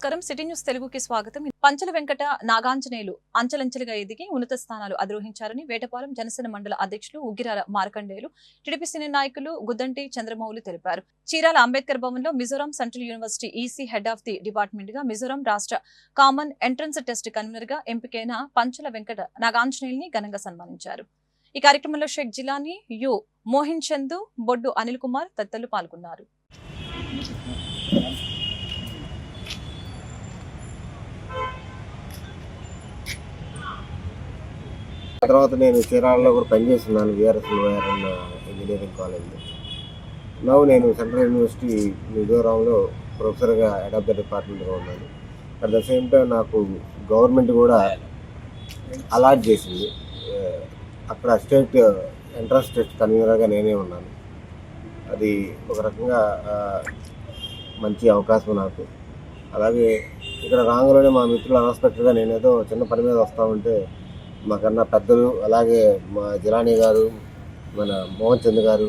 నమస్కారం city news తెలుగుకి స్వాగతం. పంచల వెంకట నాగాంజనేయులు అంచెలంచెలుగా ఎదిగి ఉన్నత స్థానాలు అధిరోహించారని వేటపాలెం జనసేన మండల అధ్యక్షులు ఉగ్గిరాల మార్కండేయులు, టీడీపీ సీనియర్ నాయకులు గుద్దంటి చంద్రమౌళి తెలిపారు. చీరాల అంబేద్కర్ భవన్ లో Mizoram central university EC head of the department గా మిజోరాం రాష్ట్ర కామన్ ఎంట్రన్స్ టెస్ట్ కన్వీనర్ గా ఎంపికైన పంచల వెంకట నాగాంజనేయుల్ని ఘనంగా సన్మానించారు. ఈ కార్యక్రమంలో షేక్ జిలానీ, యు మోహిన్ చందు, బొడ్డు అనిల్ కుమార్ తదితరులు పాల్గొన్నారు. తర్వాత నేను చీరాలలో కూడా పనిచేస్తున్నాను విఆర్ఎస్ ఇంజనీరింగ్ కాలేజ్లో. నేను సెంట్రల్ యూనివర్సిటీ మిజోరాంలో ప్రొఫెసర్గా హెడ్ ఆఫ్ ద డిపార్ట్మెంట్గా ఉన్నాను. అట్ ద సేమ్ టైం నాకు గవర్నమెంట్ కూడా అలాట్ చేసింది. అక్కడ స్టేట్ ఎంట్రన్స్ టెస్ట్ కన్వీనర్గా నేనే ఉన్నాను. అది ఒక రకంగా మంచి అవకాశం నాకు. అలాగే ఇక్కడ రాంగలోనే మా మిత్రులు అన్ఎక్స్పెక్టెడ్గా నేనేదో చిన్న పని మీద వస్తూ ఉంటే మాకన్నా పెద్దలు, అలాగే మా జిలానీ గారు, మన మోహన్ చంద్ గారు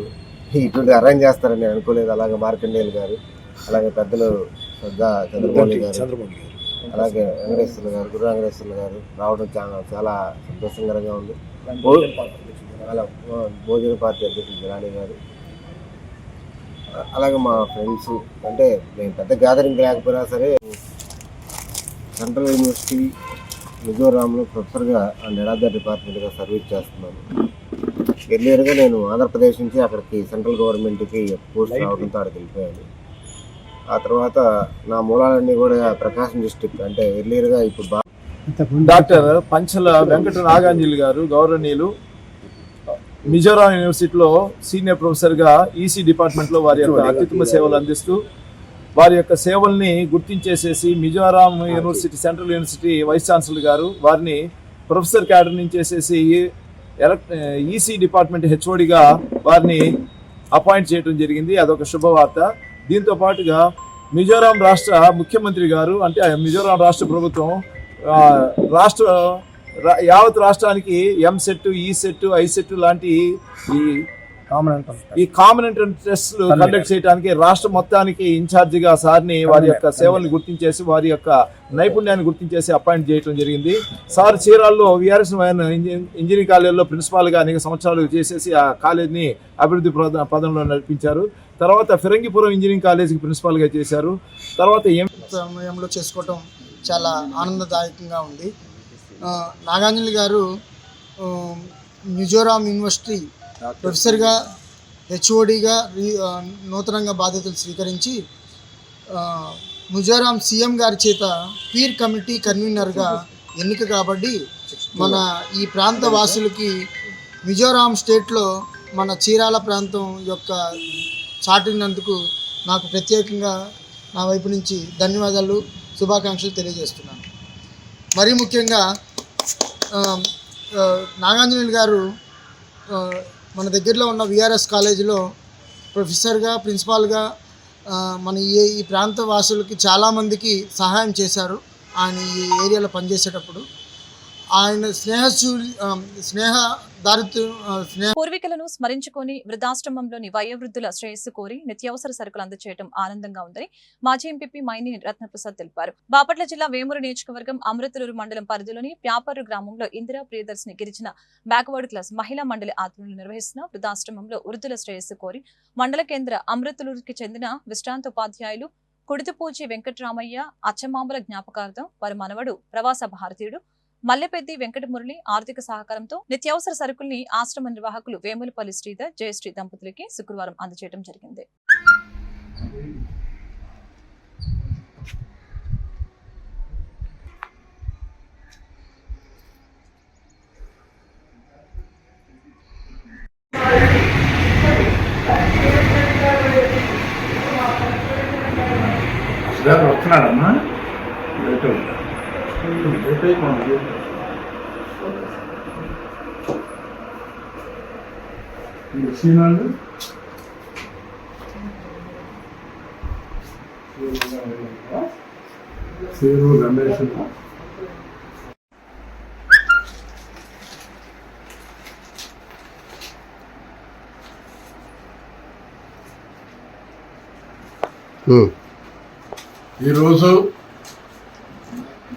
ఇటువంటి అరేంజ్ చేస్తారని నేను అనుకోలేదు. అలాగే మార్కండేయులు గారు, అలాగే పెద్దలు చంద్రమౌళి గారు, అలాగే వెంకటేశ్వర్లు గారు, గురు వెంకటేశ్వర్లు గారు రావడం చాలా సంతోషకరంగా ఉంది. అలా భోజన పార్టీ అధ్యక్షులు జిలానీ గారు, అలాగే మా ఫ్రెండ్స్, అంటే నేను పెద్ద గ్యాదరింగ్ లేకపోయినా సరే సెంట్రల్ యూనివర్సిటీ మిజోరాంలో ప్రొఫెసర్గా అండ్ హెడ్ ఆఫ్ ద డిపార్ట్మెంట్గా సర్వీస్ చేస్తున్నాను. ఎర్లియర్గా నేను ఆంధ్రప్రదేశ్ నుంచి అక్కడికి సెంట్రల్ గవర్నమెంట్కి పోస్ట్ రావడంతో అక్కడికి వెళ్ళిపోయాను. ఆ తర్వాత నా మూలాలన్నీ కూడా ప్రకాశం డిస్ట్రిక్ట్, అంటే ఎర్లియర్గా ఇప్పుడు డాక్టర్ పంచల వెంకట నాగాంజనేయులు గారు గౌరవనీయులు మిజోరాం యూనివర్సిటీలో సీనియర్ ప్రొఫెసర్గా ఈసీ డిపార్ట్మెంట్లో వారి యొక్క అత్యుత్తమ సేవలు అందిస్తూ వారి యొక్క సేవల్ని గుర్తించేసేసి Mizoram university central university vice chancellor గారు వారిని ప్రొఫెసర్ క్యాడర్ నుంచి చేసేసి ఈసీ డిపార్ట్మెంట్ హెచ్ఓడిగా వారిని అపాయింట్ చేయడం జరిగింది. అదొక శుభవార్త. దీంతో పాటుగా మిజోరాం రాష్ట్ర ముఖ్యమంత్రి గారు, అంటే మిజోరాం రాష్ట్ర ప్రభుత్వం యావత్ రాష్ట్రానికి ఎంసెట్, ఈసెట్, ఐసెట్ లాంటి ఈ కామన్ ఎంట్రన్స్ టెస్ట్ కండక్ట్ చేయడానికి రాష్ట్ర మొత్తానికి ఇన్ఛార్జిగా సార్ని వారి యొక్క సేవల్ని గుర్తించేసి వారి యొక్క నైపుణ్యాన్ని గుర్తించేసి అపాయింట్ చేయడం జరిగింది. సార్ చీరాల్లో విఆర్ఎస్ ఇంజనీరింగ్ కాలేజీలో ప్రిన్సిపాల్గా అనేక సంవత్సరాలు చేసేసి ఆ కాలేజీని అభివృద్ధి పదంలో నడిపించారు. తర్వాత ఫిరంగిపురం ఇంజనీరింగ్ కాలేజీకి ప్రిన్సిపాల్గా చేశారు. తర్వాత సమయంలో చేసుకోవటం చాలా ఆనందదాయకంగా ఉంది. నాగాంజనేయులు గారు మిజోరాం యూనివర్సిటీ ప్రొఫెసర్గా, హెచ్ఓడిగా నూతనంగా బాధ్యతలు స్వీకరించి మిజోరాం సీఎం గారి చేత పీర్ కమిటీ కన్వీనర్గా ఎన్నిక కాబట్టి మన ఈ ప్రాంత వాసులకి మిజోరాం స్టేట్లో మన చీరాల ప్రాంతం యొక్క చాటినందుకు నాకు ప్రత్యేకంగా నా వైపు నుంచి ధన్యవాదాలు, శుభాకాంక్షలు తెలియజేస్తున్నాను. మరీ ముఖ్యంగా నాగాంజనేయులు గారు మన దగ్గరలో ఉన్న విఆర్ఎస్ కాలేజీలో ప్రొఫెసర్గా, ప్రిన్సిపాల్గా మన ఈ ప్రాంత వాసులకి చాలామందికి సహాయం చేశారు. ఆయన ఈ ఏరియాలో పనిచేసేటప్పుడు ఆయన పూర్వీకులను స్మరించుకొని వృద్ధాశ్రమంలోని వయోవృద్ధుల శ్రేయస్సు కోరి నిత్యావసర సరుకులు అందజేయడం ఆనందంగా ఉందని మాజీ ఎంపీ మైని రత్నప్రసాద్ తెలిపారు. బాపట్ల జిల్లా వేమూరు నియోజకవర్గం అమృతలూరు మండలం పరిధిలోని ప్యాపర్రు గ్రామంలో ఇందిరా ప్రియదర్శిని గిరిజన బ్యాక్వర్డ్ క్లాస్ మహిళా మండలి ఆధ్వర్యంలో నిర్వహిస్తున్న వృద్ధాశ్రమంలో వృద్ధుల శ్రేయస్సు కోరి మండల కేంద్ర అమృతలూరుకి చెందిన విశ్రాంత ఉపాధ్యాయులు కుడితిపూచి వెంకటరామయ్య అచ్చమాంబల జ్ఞాపకార్థం వారి మనవడు ప్రవాస భారతీయుడు మల్లెపెద్ది వెంకటమురళి ఆర్థిక సహకారంతో నిత్యావసర సరుకుల్ని ఆశ్రమ నిర్వాహకులు వేములపల్లి శ్రీధర్, జయశ్రీ దంపతులకి శుక్రవారం అందజేయడం జరిగింది. వస్తున్నాడమ్మా వచ్చినాడు. రమేష్ ఈరోజు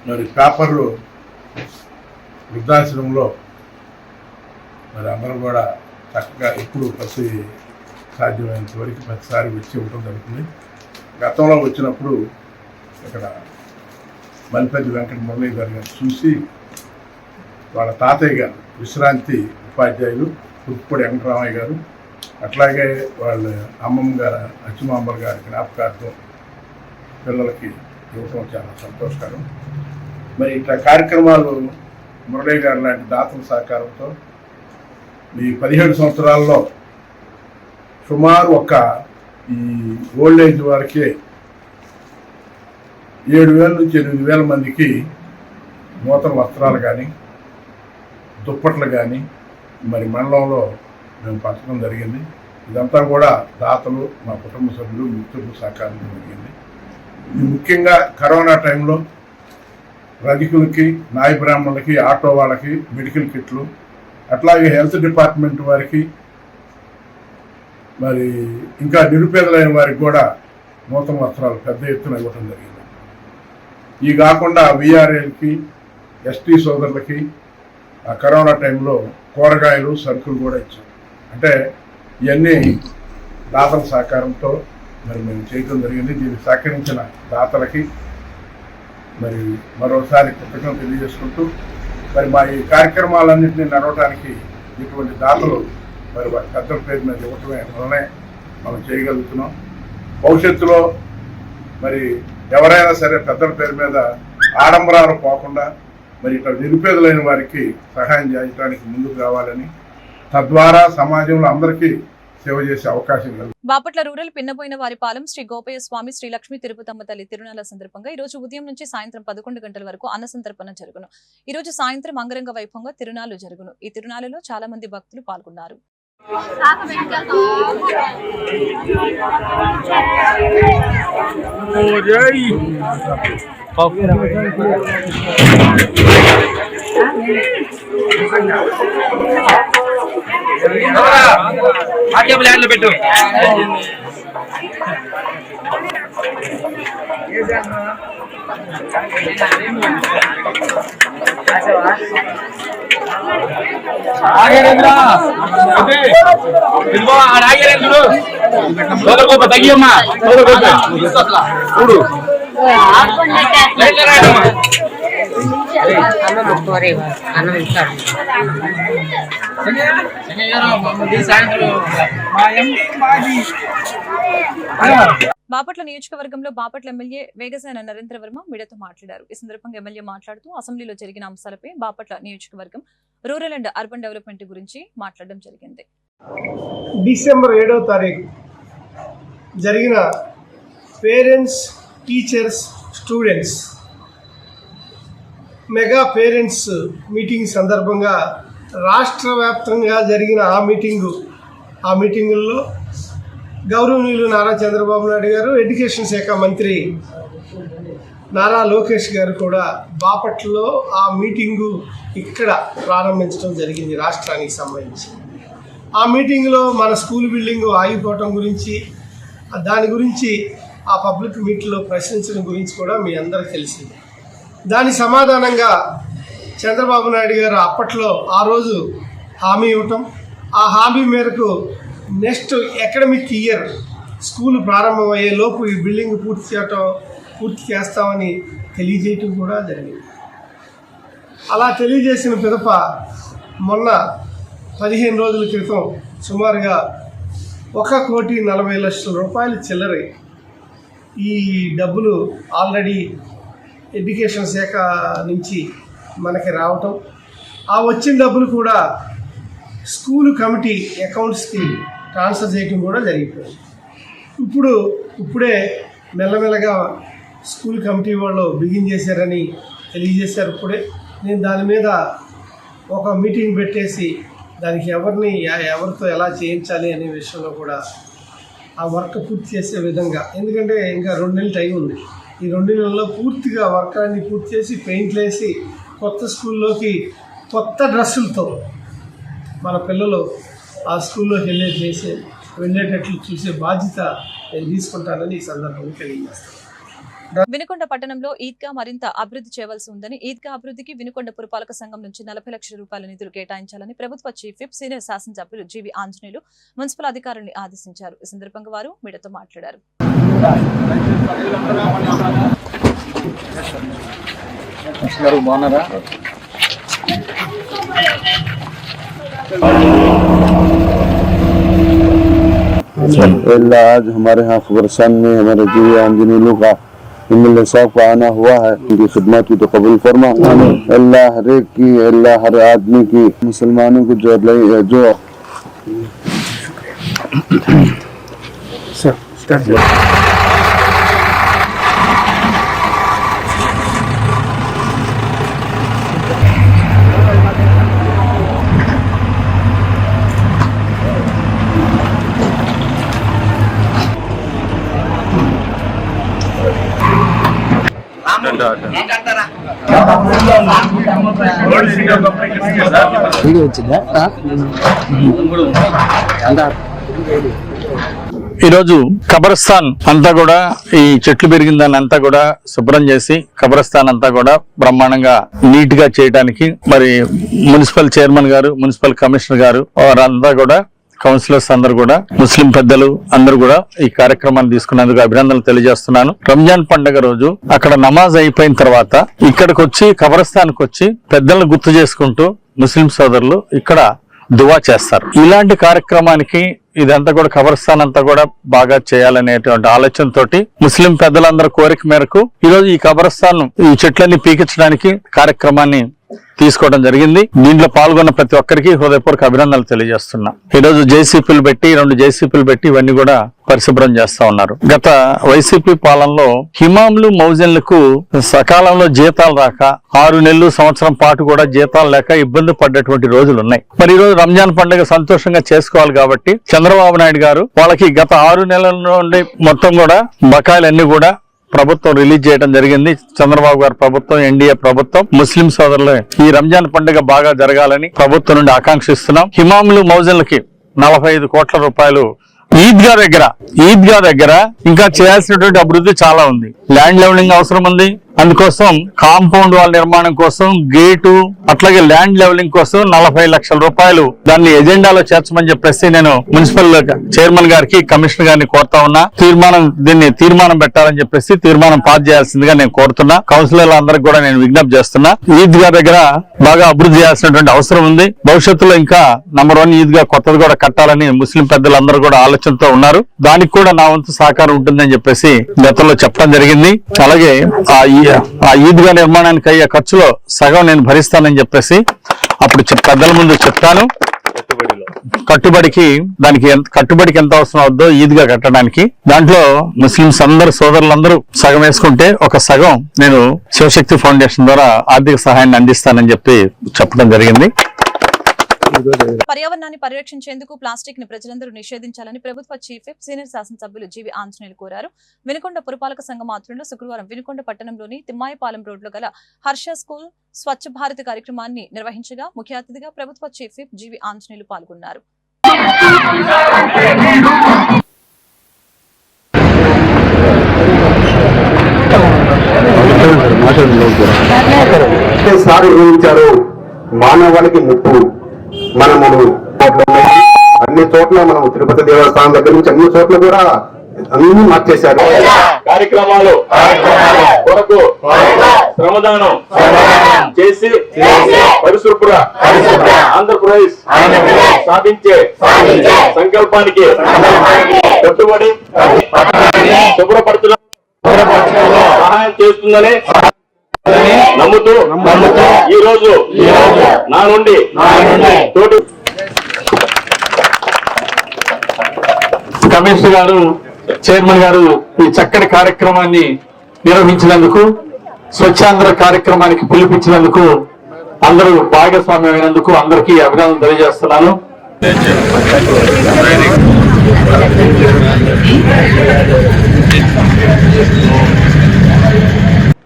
మరి పేపర్లు వృద్ధాశ్రమంలో మరి అందరూ కూడా చక్కగా ఎప్పుడు ప్రతి సాధ్యమైనంత వరకు ప్రతిసారి వచ్చి ఇవ్వడం జరుగుతుంది. గతంలో వచ్చినప్పుడు ఇక్కడ మల్లిపల్లి వెంకట మురళీ గారు చూసి వాళ్ళ తాతయ్య గారు విశ్రాంతి ఉపాధ్యాయులు పుట్టుపూడి వెంకటరామయ్య గారు, అట్లాగే వాళ్ళ అమ్మమ్మ గారు అచ్చుమాంబర్ గారి జ్ఞాపకార్థం పిల్లలకి ఇవ్వటం చాలా సంతోషకరం. మరి ఇట్లా కార్యక్రమాలు మురళీ గారు లాంటి దాతల సహకారంతో ఈ 17 సంవత్సరాల్లో సుమారు ఈ ఓల్డ్ ఏజ్ వారికి 7,000 నుంచి 8,000 మందికి నూతన వస్త్రాలు కానీ దుప్పట్లు కానీ మరి మండలంలో మేము పంచడం జరిగింది. ఇదంతా కూడా దాతలు, మా కుటుంబ సభ్యులు, మిత్రులు సహకారం జరిగింది. ఇది ముఖ్యంగా కరోనా టైంలో రజకులకి, నాయ బ్రాహ్మణులకి, ఆటో వాళ్ళకి మెడికల్ కిట్లు, అట్లాగే హెల్త్ డిపార్ట్మెంట్ వారికి, మరి ఇంకా నిరుపేదలైన వారికి కూడా నూతన వస్త్రాలు పెద్ద ఎత్తున ఇవ్వటం జరిగింది. ఈ కాకుండా విఆర్ఏలకి, ఎస్టీ సోదరులకి ఆ కరోనా టైంలో కూరగాయలు, సరుకులు కూడా ఇచ్చాం. అంటే ఇవన్నీ దాతల సహకారంతో మరి మేము చేయడం జరిగింది. దీనికి సహకరించిన దాతలకి మరి మరోసారి కృతజ్ఞతలు తెలియజేసుకుంటూ, మరి మా ఈ కార్యక్రమాలన్నింటినీ నడవడానికి ఇటువంటి దాతలు మరి పెద్దల పేరు మీద ఇవ్వటమే వలనే మనం చేయగలుగుతున్నాం. భవిష్యత్తులో మరి ఎవరైనా సరే పెద్దల పేరు మీద ఆడంబరాలు పోకుండా మరి ఇట్లా నిరుపేదలైన వారికి సహాయం చేయడానికి ముందుకు రావాలని, తద్వారా సమాజంలో అందరికీ సేవ చేసే అవకాశం కలుగుతుంది. బాపట్ల రూరల్ పిన్నబోయిన వారిపాలెం శ్రీ గోపయ్య స్వామి, శ్రీ లక్ష్మీ తిరుపతమ్మ తల్లి తిరునాళ్ల సందర్భంగా ఈ రోజు ఉదయం నుంచి సాయంత్రం 11 గంటల వరకు అన్నసంతర్పణ జరుగును. ఈ రోజు సాయంత్రం అంగరంగ వైభవంగా తిరునాళ్లు జరుగును. ఈ తిరునాళ్లలో చాలా మంది భక్తులు పాల్గొన్నారు. పెట్టు తగ్గియమ్మా చూడు బాపట్ల నియోజకవర్గంలో బాపట్ల ఎమ్మెల్యే వేగసేన నరేంద్ర వర్మ మీడియాతో మాట్లాడారు. ఈ సందర్భంగా ఎమ్మెల్యే మాట్లాడుతూ అసెంబ్లీలో జరిగిన అంశాలపై బాపట్ల నియోజకవర్గం రూరల్ అండ్ అర్బన్ డెవలప్మెంట్ గురించి మాట్లాడడం జరిగింది. డిసెంబర్ 7వ తారీఖు జరిగిన parents, teachers, students mega parents meeting సందర్భంగా రాష్ట్ర వ్యాప్తంగా జరిగిన ఆ మీటింగుల్లో గౌరవనీయులు నారా చంద్రబాబు నాయుడు గారు, ఎడ్యుకేషన్ శాఖ మంత్రి నారా లోకేష్ గారు కూడా బాపట్లలో ఆ మీటింగు ఇక్కడ ప్రారంభించడం జరిగింది రాష్ట్రానికి సంబంధించి. ఆ మీటింగ్లో మన స్కూల్ బిల్డింగ్ ఆగిపోవటం గురించి, దాని గురించి ఆ పబ్లిక్ మీట్లో ప్రశ్నించడం గురించి కూడా మీ అందరికీ తెలిసింది. దాని సమాధానంగా చంద్రబాబు నాయుడు గారు అప్పట్లో ఆ రోజు హామీ ఇవ్వటం, ఆ హామీ మేరకు నెక్స్ట్ అకాడమిక్ ఇయర్ స్కూల్ ప్రారంభమయ్యే లోపు ఈ బిల్డింగ్ పూర్తి చేస్తామని తెలియజేయటం కూడా జరిగింది. అలా తెలియజేసిన పిదప మొన్న 15 రోజుల క్రితం సుమారుగా 1,40,00,000 రూపాయలు చిల్లరే ఈ డబ్బులు ఆల్రెడీ ఎడ్యుకేషన్ శాఖ నుంచి మనకి రావటం, ఆ వచ్చిన డబ్బులు కూడా స్కూల్ కమిటీ అకౌంట్స్కి ట్రాన్స్ఫర్ చేయటం కూడా జరిగిపోయింది. ఇప్పుడే మెల్లమెల్లగా స్కూల్ కమిటీ వాళ్ళు బిగిన్ చేశారని తెలియజేశారు. ఇప్పుడే నేను దాని మీద ఒక మీటింగ్ పెట్టేసి దానికి ఎవరితో ఎలా చేయించాలి అనే విషయంలో కూడా ఆ వర్క్ పూర్తి చేసే విధంగా, ఎందుకంటే ఇంకా 2 నెలలు టైం ఉంది. ఈ 2 నెలల్లో పూర్తిగా వర్క్ అన్ని పూర్తి చేసి పెయింట్లు వేసి కొత్త స్కూల్లోకి కొత్త డ్రెస్సులతో మన పిల్లలు ఆ స్కూల్లోకి వెళ్ళేటట్లు చూసే బాధ్యత నేను తీసుకుంటానని ఈ సందర్భంగా తెలియజేస్తాను. వినుకొండ పట్టణంలో ఈద్గా మరింత అభివృద్ధి చేయవలసి ఉందని, ఈద్గా అభివృద్ధికి వినుకొండ పురపాలక సంఘం నుంచి 40 లక్షల రూపాయల నిధులు కేటాయించాలని ప్రభుత్వ చీఫ్ విప్ సీనియర్ శాసనసభ్యులు జీవి ఆంజనేయులు మున్సిపల్ అధికారులను ఆదేశించారు. ఈ సందర్భంగా వారు మీడియాతో మాట్లాడారు. आज हमारे यहाँ खबरस्तान में हमारे जीवी आंजनेयों का एमएलए साहब का आना हुआ है, उनकी खिदमत की तो कबूल फरमा। अल्लाह हर एक की, अल्लाह हर आदमी की, मुसलमानों को जो ఈరోజు కబరస్థాన్ అంతా కూడా ఈ చెట్లు పెరిగిన దాన్ని అంతా కూడా శుభ్రం చేసి కబరస్థాన్ అంతా కూడా బ్రహ్మాండంగా నీట్ గా చేయడానికి మరి మున్సిపల్ చైర్మన్ గారు, మున్సిపల్ కమిషనర్ గారు వారంతా కూడా, కౌన్సిలర్స్ అందరూ కూడా, ముస్లిం పెద్దలు అందరూ కూడా ఈ కార్యక్రమాన్ని తీసుకున్నందుకు అభినందనలు తెలియజేస్తున్నాను. రంజాన్ పండుగ రోజు అక్కడ నమాజ్ అయిపోయిన తర్వాత ఇక్కడికి వచ్చి కబరస్థాన్కి వచ్చి పెద్దలను గుర్తు చేసుకుంటూ ముస్లిం సోదరులు ఇక్కడ దువా చేస్తారు. ఇలాంటి కార్యక్రమానికి ఇదంతా కూడా కబరస్థాన్ అంతా కూడా బాగా చేయాలనేటువంటి ఆలోచనతోటి ముస్లిం పెద్దలందరూ కోరిక మేరకు ఈరోజు ఈ కబరస్థాన్ ఈ చెట్లన్నీ పీకించడానికి కార్యక్రమాన్ని తీసుకోవడం జరిగింది. దీంట్లో పాల్గొన్న ప్రతి ఒక్కరికి హృదయపూర్వక అభినందనలు తెలియజేస్తున్నా. ఈరోజు జేసీపీలు పెట్టి 2 జేసీపీలు పెట్టి ఇవన్నీ కూడా పరిశుభ్రం చేస్తా ఉన్నారు. గత వైసీపీ పాలనలో హిమాంలు మౌజన్లకు సకాలంలో జీతాలు రాక 6 నెలలు సంవత్సరం పాటు కూడా జీతాలు లేక ఇబ్బంది పడ్డటువంటి రోజులు ఉన్నాయి. మరి ఈ రోజు రంజాన్ పండుగ సంతోషంగా చేసుకోవాలి కాబట్టి చంద్రబాబు నాయుడు గారు వాళ్ళకి గత 6 నెలల నుండి మొత్తం కూడా బకాయిలన్నీ కూడా ప్రభుత్వం రిలీజ్ చేయడం జరిగింది. చంద్రబాబు గారి ప్రభుత్వం, ఎన్డీఏ ప్రభుత్వం దగ్గర ముస్లిం సోదరులు ఈ రంజాన్ పండుగ బాగా జరగాలని ప్రభుత్వం నుండి ఆకాంక్షిస్తున్నాం. హిమాములు మౌజన్లకి 45 కోట్ల రూపాయలు ఈద్గా దగ్గర ఇంకా చేయాల్సినటువంటి అభివృద్ధి చాలా ఉంది. ల్యాండ్ లెవెలింగ్ అవసరం ఉంది. అందుకోసం కాంపౌండ్ వాల్ నిర్మాణం కోసం, గేటు, అట్లాగే ల్యాండ్ లెవెలింగ్ కోసం 40 లక్షల రూపాయలు దాన్ని ఎజెండాలో చేర్చమని చెప్పేసి నేను మున్సిపల్ చైర్మన్ గారికి, కమిషనర్ గారిని కోరుతా ఉన్నా. దీన్ని తీర్మానం పెట్టాలని చెప్పేసి తీర్మానం పాస్ చేయాల్సిందిగా నేను కోరుతున్నా. కౌన్సిలర్ల అందరికి కూడా నేను విజ్ఞప్తి చేస్తున్నా. ఈద్గా దగ్గర బాగా అభివృద్ధి చేయాల్సినటువంటి అవసరం ఉంది. భవిష్యత్తులో ఇంకా నంబర్ 1 ఈద్గా కొత్తది కూడా కట్టాలని ముస్లిం పెద్దలందరూ కూడా ఆలోచనతో ఉన్నారు. దానికి కూడా నా వంతు సహకారం ఉంటుందని చెప్పేసి గతంలో చెప్పడం జరిగింది. అలాగే ఆ ఈద్గా నిర్మాణానికి అయ్యే ఖర్చులో సగం నేను భరిస్తానని చెప్పేసి అప్పుడు పెద్దల ముందు చెప్తాను. కట్టుబడికి ఎంత అవసరం అవుద్దో ఈద్గా కట్టడానికి దాంట్లో ముస్లింస్ అందరు సోదరులందరూ సగం వేసుకుంటే ఒక సగం నేను శివశక్తి ఫౌండేషన్ ద్వారా ఆర్థిక సహాయాన్ని అందిస్తానని చెప్పడం జరిగింది. పర్యావరణాన్ని పరిరక్షించేందుకు ప్లాస్టిక్ ని ప్రజలందరూ నిషేధించాలని ప్రభుత్వ చీఫ్ విప్ సీనియర్ శాసనసభ్యులు జీవి ఆంజనేయులు కోరారు. వినుకొండ పురపాలక సంఘం ఆధ్వర్యంలో శుక్రవారం వినుకొండ పట్టణంలోని తిమ్మాయిపాలెం రోడ్లో గల హర్ష స్కూల్ స్వచ్ఛ భారత్ కార్యక్రమాన్ని నిర్వహించగా ముఖ్య అతిథిగా ప్రభుత్వ చీఫ్ విప్ జీవి ఆంజనేయులు పాల్గొన్నారు. మానవాళికి ముప్పు మనము అన్ని చోట్ల మనం తిరుపతి దేవస్థానం దగ్గర నుంచి అన్ని చోట్ల కూడా అన్ని మార్చేశారు. కార్యక్రమాలు కొరకు శ్రమదానం చేసి పరిశుభ్ర ఆంధ్రప్రదేశ్ సాధించే సంకల్పానికి కట్టుబడి శుభ్రపరచడం సహాయం చేస్తుందని నమ్ముతూ ఈ రోజు నా నుండి తోటి కమిషనర్ గారు, చైర్మన్ గారు ఈ చక్కటి కార్యక్రమాన్ని నిర్వహించినందుకు, స్వచ్ఛాంధ్ర కార్యక్రమానికి పిలిపించినందుకు, అందరూ భాగస్వామ్యమైనందుకు అందరికీ అభినందనలు తెలియజేస్తున్నాను.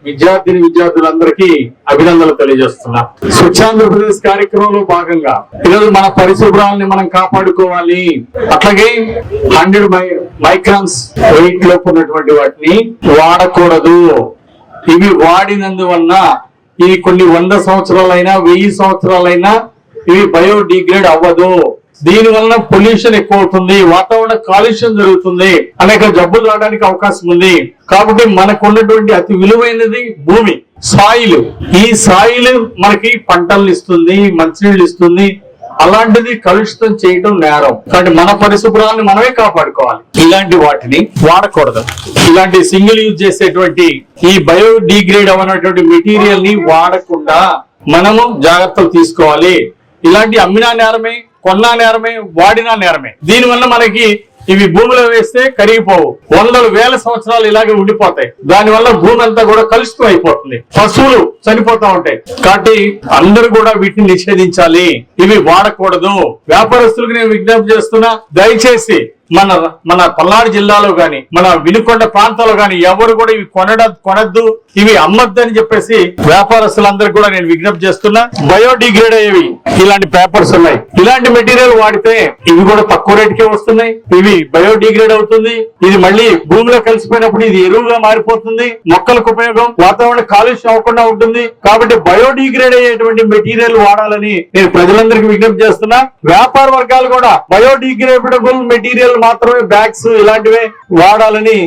విద్యార్థులందరికీ అభినందనలు తెలియజేస్తున్నా. స్వచ్ఛాంధ్రప్రదేశ్ కార్యక్రమంలో భాగంగా ఈరోజు మన పరిశుభ్రాన్ని మనం కాపాడుకోవాలి. అట్లాగే 100 మైక్రాన్స్ వెయిట్ లోపు ఉన్నటువంటి వాటిని వాడకూడదు. ఇవి వాడినందువలన ఇవి కొన్ని 100 సంవత్సరాలైనా 1000 సంవత్సరాలైనా ఇవి బయోడిగ్రేడ్ అవ్వదు. దీని వలన పొల్యూషన్ ఎక్కువ అవుతుంది, వాతావరణ కాలుష్యం జరుగుతుంది, అనేక జబ్బులు రావడానికి అవకాశం ఉంది. కాబట్టి మనకు ఉన్నటువంటి అతి విలువైనది భూమి, సాయిల్. ఈ సాయిల్ మనకి పంటలను ఇస్తుంది, మంచినీళ్ళు ఇస్తుంది. అలాంటిది కలుషితం చేయడం నేరం. కాబట్టి మన పరిశుభ్రాన్ని మనమే కాపాడుకోవాలి. ఇలాంటి వాటిని వాడకూడదు. ఇలాంటి సింగిల్ యూజ్ చేసేటువంటి ఈ బయోడిగ్రేడ్ అవ్వనటువంటి మెటీరియల్ ని వాడకుండా మనము జాగ్రత్తలు తీసుకోవాలి. ఇలాంటి అమ్మినా నేరమే, కొన్నా నేరమే, వాడినా నేరమే. దీనివల్ల మనకి ఇవి భూమిలో వేస్తే కరిగిపోవు, 100,000 సంవత్సరాలు ఇలాగే ఉండిపోతాయి. దానివల్ల భూమి అంతా కూడా కలుషితం అయిపోతుంది, పశువులు చనిపోతా ఉంటాయి. కాబట్టి అందరూ కూడా వీటిని నిషేధించాలి, ఇవి వాడకూడదు. వ్యాపారస్తులకు నేను విజ్ఞప్తి చేస్తున్నా, దయచేసి మన పల్నాడు జిల్లాలో గాని మన వినుకొండ ప్రాంతాల్లో గాని ఎవరు కూడా ఇవి కొనద్దు, ఇవి అమ్మద్దు అని చెప్పేసి వ్యాపారస్తులందరూ కూడా నేను విజ్ఞప్తి చేస్తున్నా. బయోడిగ్రేడ్ అయ్యేవి ఇలాంటి పేపర్స్ ఉన్నాయి. ఇలాంటి మెటీరియల్ వాడితే ఇవి కూడా తక్కువ రేటుకే వస్తున్నాయి. ఇవి బయోడిగ్రేడ్ అవుతుంది. ఇది మళ్ళీ భూమిలో కలిసిపోయినప్పుడు ఇది ఎరువుగా మారిపోతుంది, మొక్కలకు ఉపయోగం, వాతావరణ కాలుష్యం అవ్వకుండా ఉంటుంది. కాబట్టి బయోడిగ్రేడ్ అయ్యేటువంటి మెటీరియల్ వాడాలని నేను ప్రజలందరికీ విజ్ఞప్తి చేస్తున్నా. వ్యాపార వర్గాలు కూడా బయోడిగ్రేడబుల్ మెటీరియల్ మాత్రమే, బ్యాగ్స్ ఇలాంటివే వాడాలని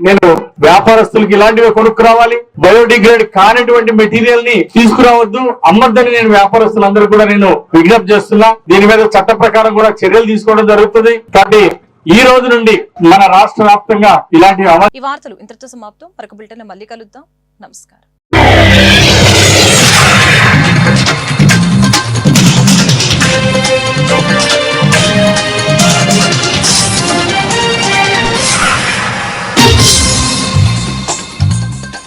నేను వ్యాపారస్తులకి ఇలాంటివే కొనుక్కురావాలి. బయోడిగ్రేడ్ కానిటువంటి మెటీరియల్ ని తీసుకురావద్దు, అమ్మద్దని నేను వ్యాపారస్తులందరూ కూడా నేను విజ్ఞప్తి చేస్తున్నా. దీని మీద చట్ట ప్రకారం కూడా చర్యలు తీసుకోవడం జరుగుతుంది. కాబట్టి ఈ రోజు నుండి మన రాష్ట్ర వ్యాప్తంగా ఇలాంటి ఈ వార్తలు ఇంతటితో సమాప్తం. మరొక బులెటిన్ లో మళ్ళీ కలుద్దాం. నమస్కారం.